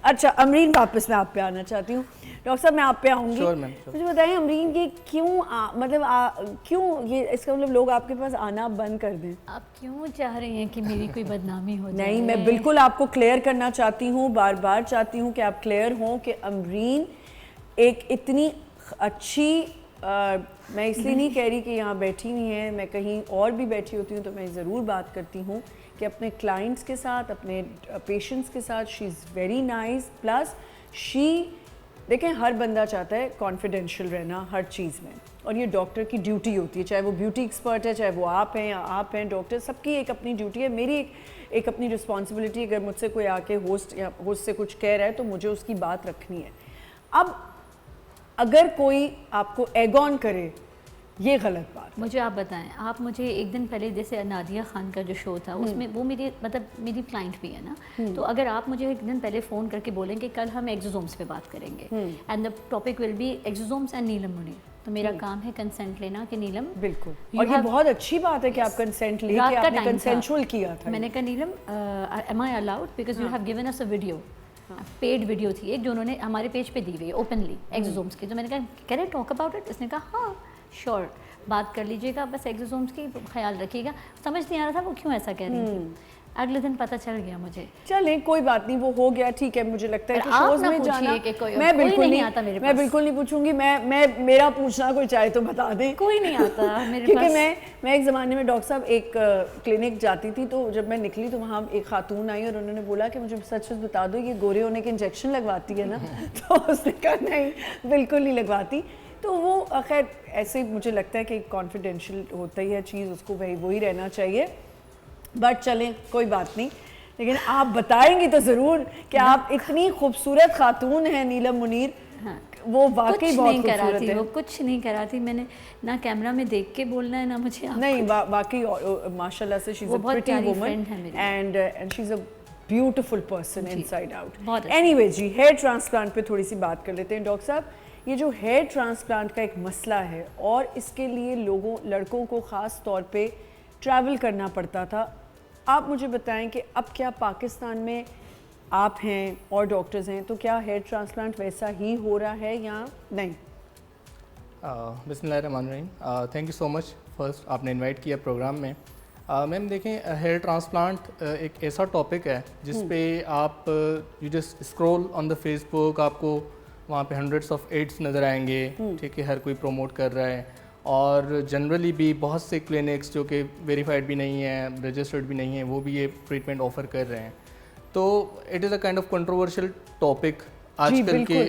अच्छा अमरीन, वापस मैं आप पे आना चाहती हूँ। डॉक्टर साहब मैं आप पे आऊँगी। मुझे बताइए अमरीन कि क्यों ये इसका मतलब लोग आपके पास आना बंद कर दें? आप क्यों चाह रही हैं कि मेरी कोई बदनामी हो जाए? नहीं, मैं बिल्कुल आपको क्लियर करना चाहती हूँ, बार बार चाहती हूँ कि आप क्लियर हों कि अमरीन एक इतनी अच्छी मैं इसलिए नहीं कह रही कि यहाँ बैठी हुई हैं, मैं कहीं और भी बैठी होती हूँ तो मैं ज़रूर बात करती हूँ कि अपने क्लाइंट्स के साथ, अपने पेशेंट्स के साथ she is very nice. Plus देखें, हर बंदा चाहता है कॉन्फिडेंशियल रहना हर चीज़ में, और ये डॉक्टर की ड्यूटी होती है, चाहे वो ब्यूटी एक्सपर्ट है, चाहे वो आप हैं या आप हैं डॉक्टर, सबकी एक अपनी ड्यूटी है। मेरी एक अपनी रिस्पॉन्सिबिलिटी, अगर मुझसे कोई आके होस्ट या होस्ट से कुछ कह रहा है तो मुझे उसकी बात रखनी है। अब अगर कोई आपको एग ऑन करे, ये गलत बात। मुझे आप बताएं, आप मुझे एक दिन पहले जैसे नादिया खान का जो शो था उसमें वो मेरी मेरी क्लाइंट भी है ना, तो अगर आप मुझे एक दिन पहले फ़ोन करके बोलें कि कल हम एक्सोसोम्स पे बात करेंगे and the topic will be exosomes and Neelam Munir, तो मेरा काम है कंसेंट लेना कि नीलम बिल्कुल, और ये बहुत अच्छी बात है कि आप कंसेंट लेके आपने कंसेंशुअल किया था। मैंने कहा Neelam am I allowed because you have given us a video, paid video थी एक जो उन्होंने हमारे पेज पे दी हुई है ओपनली एक्सोसोम्स की, तो मैंने कहा can I talk about it? इसने कहा हाँ श्योर, बात कर लीजिएगा, बस एक्सोसोम्स की ख्याल रखिएगा। समझ नहीं आ रहा था वो क्यों ऐसा कह रही थी। अगले दिन पता चल गया मुझे। चलें कोई बात नहीं, वो हो गया, ठीक है। मुझे लगता है कि शोज में जाना मैं बिल्कुल नहीं आता, मैं बिल्कुल नहीं पूछूंगी। मैं मेरा पूछना कोई चाहे तो बता दें, कोई नहीं आता मेरे क्योंकि मैं एक ज़माने में डॉक्टर साहब एक क्लिनिक जाती थी, तो जब मैं निकली तो वहाँ एक खातून आई और उन्होंने बोला कि मुझे सच सच बता दो ये गोरे होने के इंजेक्शन लगवाती है ना? तो उसने कहा नहीं बिल्कुल नहीं लगवाती। तो वो खैर ऐसे मुझे लगता है कि कॉन्फिडेंशियल होता ही है चीज़, उसको वही रहना चाहिए। बट चलें कोई बात नहीं, लेकिन आप बताएंगी तो ज़रूर कि आप इतनी खूबसूरत खातून हैं नीलम मुनीर। हाँ, वो वाकई बहुत खूबसूरत है। वो कुछ नहीं कराती, मैंने ना कैमरा में देख के बोलना है ना मुझे नहीं, वाकई माशाल्लाह से she is a pretty woman and she is a beautiful person inside out. Anyway जी, हेयर ट्रांसप्लांट पे थोड़ी सी बात कर लेते हैं डॉक्टर साहब। ये जो हेयर ट्रांसप्लांट का एक मसला है और इसके लिए लड़कों को ख़ास तौर पे ट्रैवल करना पड़ता था, आप मुझे बताएं कि अब क्या पाकिस्तान में आप हैं और डॉक्टर्स हैं तो क्या हेयर ट्रांसप्लांट वैसा ही हो रहा है या नहीं? बिस्मिल्लाहिर्रहमानिर्रहीम, thank you so much first आपने इनवाइट किया प्रोग्राम में। मैम देखें, हेयर ट्रांसप्लांट एक ऐसा टॉपिक है जिस पे आप you just scroll on the Facebook, आपको वहाँ पे हंड्रेड्स ऑफ एड्स नज़र आएंगे, ठीक है, हर कोई प्रमोट कर रहा है, और जनरली भी बहुत से क्लिनिक्स जो कि वेरीफाइड भी नहीं है, रजिस्टर्ड भी नहीं है, वो भी ये ट्रीटमेंट ऑफ़र कर रहे हैं। तो it is a kind of controversial topic आजकल के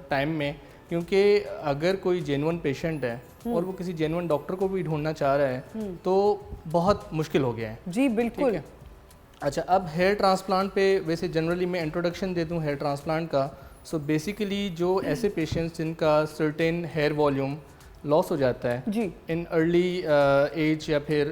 टाइम में, क्योंकि अगर कोई जेन्युइन पेशेंट है और वो किसी जेन्युइन डॉक्टर को भी ढूंढना चाह रहा है तो बहुत मुश्किल हो गया है। जी बिल्कुल। ठीक है, अच्छा, अब हेयर ट्रांसप्लांट पे वैसे जनरली मैं इंट्रोडक्शन दे दूँ हेयर ट्रांसप्लांट का। सो बेसिकली जो ऐसे पेशेंट्स जिनका सर्टेन हेयर वॉल्यूम लॉस हो जाता है जी इन अर्ली एज या फिर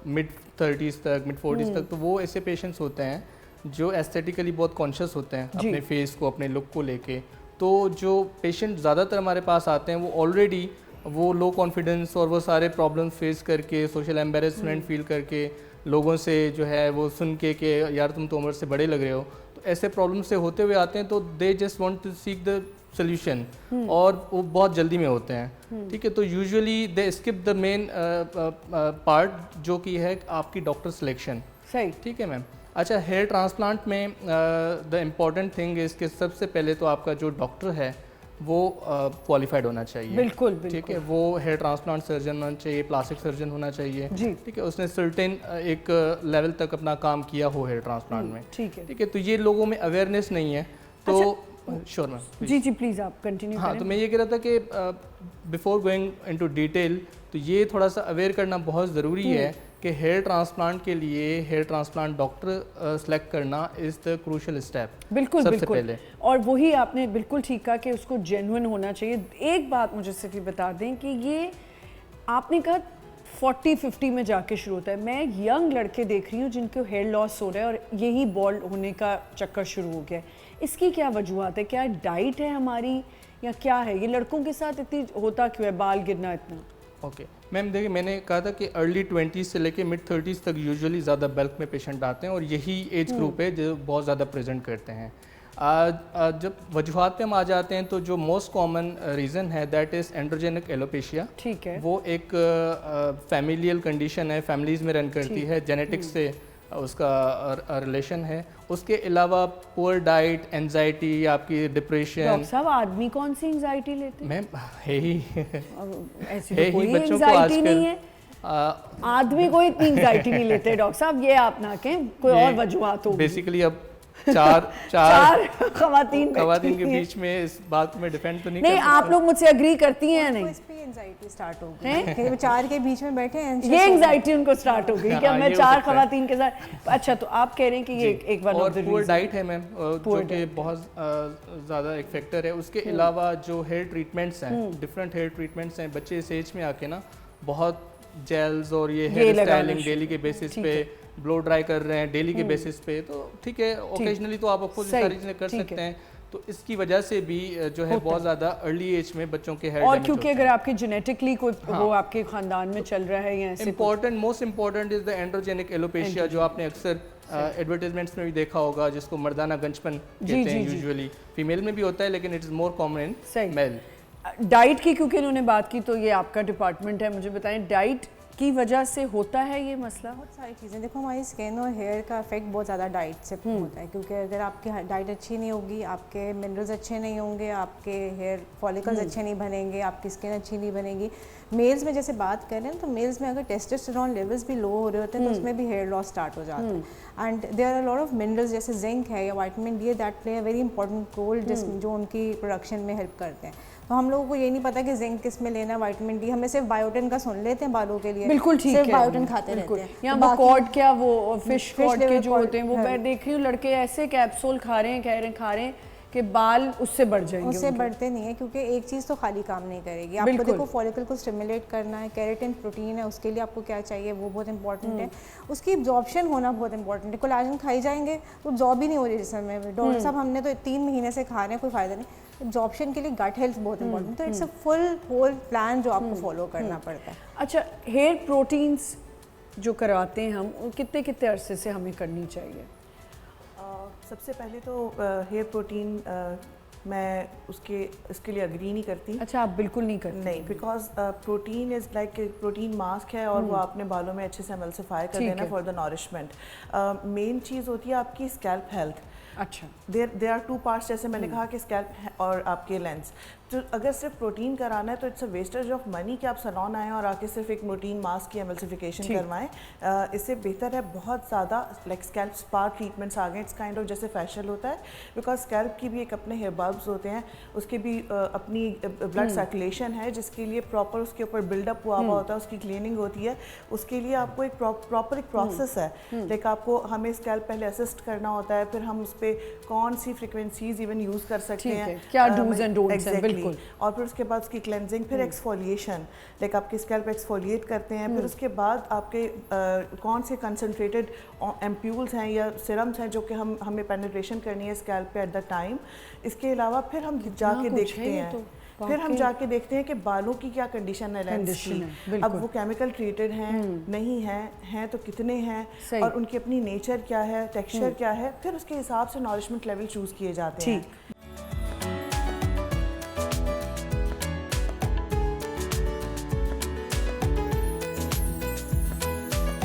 मिड 30s तक, मिड 40s तक, तो वो ऐसे पेशेंट्स होते हैं जो एस्थेटिकली बहुत कॉन्शियस होते हैं अपने फेस को, अपने लुक को लेके। तो जो पेशेंट ज़्यादातर हमारे पास आते हैं वो ऑलरेडी वो लो कॉन्फिडेंस और वो सारे प्रॉब्लम्स फेस करके, सोशल एम्बेरसमेंट फील करके, लोगों से जो है वो सुन के कि यार तुम तो उम्र से बड़े लग रहे हो, तो ऐसे प्रॉब्लम से होते हुए आते हैं। तो they just want to seek the solution और वो बहुत जल्दी में होते हैं। ठीक है, तो usually they skip the main part जो कि है आपकी डॉक्टर सिलेक्शन। सही, ठीक है मैम। अच्छा, हेयर ट्रांसप्लांट में द इम्पॉर्टेंट थिंग इज़ कि सबसे पहले तो आपका जो डॉक्टर है वो क्वालिफाइड होना चाहिए। बिल्कुल, ठीक है, वो हेयर ट्रांसप्लांट सर्जन होना चाहिए, प्लास्टिक सर्जन होना चाहिए। ठीक है, उसने सर्टेन एक लेवल तक अपना काम किया हो हेयर ट्रांसप्लांट में। ठीक है, ठीक है, तो ये लोगों में अवेयरनेस नहीं है। तो श्योर मैम, जी जी प्लीज़ आप कंटिन्यू करें। हाँ, तो मैं ये कह रहा था कि बिफोर गोइंग इनटू डिटेल, तो ये थोड़ा सा अवेयर करना बहुत ज़रूरी है कि हेयर ट्रांसप्लांट के लिए हेयर ट्रांसप्लांट डॉक्टर सेलेक्ट करना इज़ द क्रूशियल स्टेप। बिल्कुल सबसे बिल्कुल पहले, और वही आपने बिल्कुल ठीक कहा कि उसको जेन्युइन होना चाहिए। एक बात मुझे सिर्फ ये बता दें कि ये आपने कहा 40-50 में जाके शुरू होता है। मैं यंग लड़के देख रही हूँ जिनको हेयर लॉस हो रहा है और यही बॉल्ड होने का चक्कर शुरू हो गया है। इसकी क्या वजूहत है? क्या डाइट है हमारी या क्या है? ये लड़कों के साथ इतनी होता क्यों है, बाल गिरना इतना? ओके मैम, देखिए मैंने कहा था कि अर्ली 20s से लेके मिड 30s तक यूजुअली ज़्यादा बल्क में पेशेंट आते हैं और यही एज ग्रुप है जो बहुत ज़्यादा प्रेजेंट करते हैं। जब वजूहात पे हम आ जाते हैं तो जो मोस्ट कॉमन रीज़न है दैट इज़ एंड्रोजेनिक एलोपेशिया। ठीक है। वो एक फैमिलियल कंडीशन है, फैमिलीज़ में रन करती है, जेनेटिक्स से उसका रिलेशन है। उसके अलावा पुअर डाइट, एंजाइटी, आपकी डिप्रेशन। डॉक्टर साहब आदमी कौन सी एंजाइटी लेते हैं? मैम है ही ऐसी है तो ही कोई बच्चों को एंजाइटी आजकल नहीं है। आदमी कोई इतनी एंजाइटी नहीं लेते डॉक्टर साहब, ये आप ना कहें, कोई और वजूहात होगी। बेसिकली अब चार खवातीन के बीच में इस बात में डिफेंड तो नहीं नहीं, आप लोग मुझसे एग्री करती हैं नहीं? इस पे एंजाइटी स्टार्ट हो गई कि चार के बीच में बैठे हैं, ये एंजाइटी उनको स्टार्ट हो गई कि अब मैं ये हो चार सकता है। खवातीन के साथ। अच्छा, तो आप कह रहे हैं कि ये एक वन ऑफ और द पुअर रीजन। डाइट है मैम, जो कि बहुत ज़्यादा एक फैक्टर है। उसके अलावा जो हेयर ट्रीटमेंट्स हैं, डिफरेंट हेयर ट्रीटमेंट्स हैं, बच्चे इस एज में आके ना बहुत जेल्स और ये हेयर स्टाइलिंग डेली के बेसिस पे, ब्लो ड्राई कर रहे हैं डेली के बेसिस पे, तो ठीक है, ओकेजनली तो आप खुद सारी चीज़ें कर सकते हैं। तो इसकी वजह से भी जो है बहुत ज़्यादा अर्ली एज में बच्चों के हेयर और क्योंकि अगर आपके जेनेटिकली कोई वो आपके खानदान में चल रहा है या ऐसे most important is the androgenic alopecia, जो आपने अक्सर एडवर्टाइजमेंट्स में भी देखा होगा, जिसको मर्दाना गंजपन कहते हैं। यूजुअली फीमेल में भी होता है लेकिन it is more common in male. Diet की क्योंकि उन्होंने बात की तो ये आपका डिपार्टमेंट है, मुझे बताएं डाइट की वजह से होता है ये मसला? बहुत सारी चीज़ें, देखो हमारी स्किन और हेयर का इफेक्ट बहुत ज़्यादा डाइट से होता है, क्योंकि अगर आपकी डाइट अच्छी नहीं होगी, आपके मिनरल्स अच्छे नहीं होंगे, आपके हेयर फॉलिकल्स अच्छे नहीं बनेंगे, आपकी स्किन अच्छी नहीं बनेगी। मेल्स में जैसे बात करें तो मेल्स में अगर टेस्टोस्टेरोन लेवल्स भी लो हो रहे होते हैं तो उसमें भी हेयर लॉस स्टार्ट हो जाता है। And there are lot of minerals जैसे जिंक है या vitamin D, that play a very important role जो उनकी प्रोडक्शन में हेल्प करते हैं। तो हम लोगों को ये नहीं पता कि जिंक किस में लेना, विटामिन डी, हमें सिर्फ बायोटिन का सुन लेते हैं बालों के लिए, बिल्कुल ठीक सिर्फ है, बायोटिन खाते रहते हैं। या वो कॉड क्या वो फिश कॉड के जो कॉड होते हैं वो मैं देख रही हूँ लड़के ऐसे कैप्सूल खा रहे हैं, खा रहे हैं कि बाल उससे बढ़ जाएंगे। उससे बढ़ते नहीं है, क्योंकि एक चीज़ तो खाली काम नहीं करेगी। आपको देखो फॉलिकल को स्टिमुलेट करना है, केराटिन प्रोटीन है, उसके लिए आपको क्या चाहिए वो बहुत इंपॉर्टेंट है। उसकी एब्जॉर्प्शन होना बहुत इंपॉर्टेंट है। कोलाजन खाई जाएंगे तो एब्जॉर्ब ही नहीं हो रही जिसम में। डॉक्टर साहब हमने तो 3 महीने से खा रहे हैं, कोई फ़ायदा नहीं। एब्जॉर्प्शन के लिए गट हेल्थ बहुत इंपॉर्टेंट, तो it's a full whole plan जो आपको फॉलो करना पड़ता है। अच्छा, हेयर प्रोटीन्स जो करवाते हैं हम, कितने कितने अरसे से हमें करनी चाहिए? सबसे पहले तो हेयर प्रोटीन मैं इसके लिए अग्री नहीं करती। अच्छा, आप बिल्कुल नहीं करती? नहीं, because protein is like protein mask है और वो आपने बालों में अच्छे से एमल्सिफाई कर देना फॉर द नॉरिशमेंट। मेन चीज़ होती है आपकी स्कैल्प हेल्थ। अच्छा, देर आर 2 पार्ट्स, जैसे मैंने कहा कि स्कैल्प और आपके लेंस। तो अगर सिर्फ प्रोटीन कराना है तो it's a wastage of money कि आप सैलून आएँ और आके सिर्फ एक प्रोटीन मास्क की एमल्सिफिकेशन करवाएं। इससे बेहतर है बहुत ज़्यादा लाइक स्कैल्प स्पा ट्रीटमेंट्स आ गए, इट्स काइंड ऑफ जैसे फैशियल होता है, बिकॉज स्कैल्प की भी एक अपने हेयर बल्ब्स होते हैं, उसके भी अपनी ब्लड सर्कुलेशन है जिसके लिए प्रॉपर उसके ऊपर बिल्डअप हुआ होता है, उसकी क्लीनिंग होती है। उसके लिए आपको एक प्रॉपर एक प्रोसेस है, लाइक आपको हमें स्कैल्प पहले असिस्ट करना होता है, फिर हम उस पर कौन सी फ्रिक्वेंसीज इवन यूज़ कर सकते हैं, क्या डूज एंड डोंट्स हैं, बिल्कुल। और फिर उसके बाद उसकी क्लेंजिंग, फिर एक्सफोलिएशन, लाइक आपके स्कैल्प एक्सफोलिएट करते हैं, फिर उसके बाद आपके कौन से कंसनट्रेटेड एम्प्यूल्स हैं या सिरम्स हैं जो कि हमें पेनिट्रेशन करनी है स्कैल्प पे एट द टाइम। इसके अलावा फिर हम जाके देखते हैं कि बालों की क्या कंडीशन है, लेंस की। अब वो केमिकल ट्रीटेड हैं नहीं हैं तो कितने हैं और उनकी अपनी नेचर क्या है, टेक्सचर क्या है, फिर उसके हिसाब से नॉरिशमेंट लेवल चूज़ किए जाते हैं।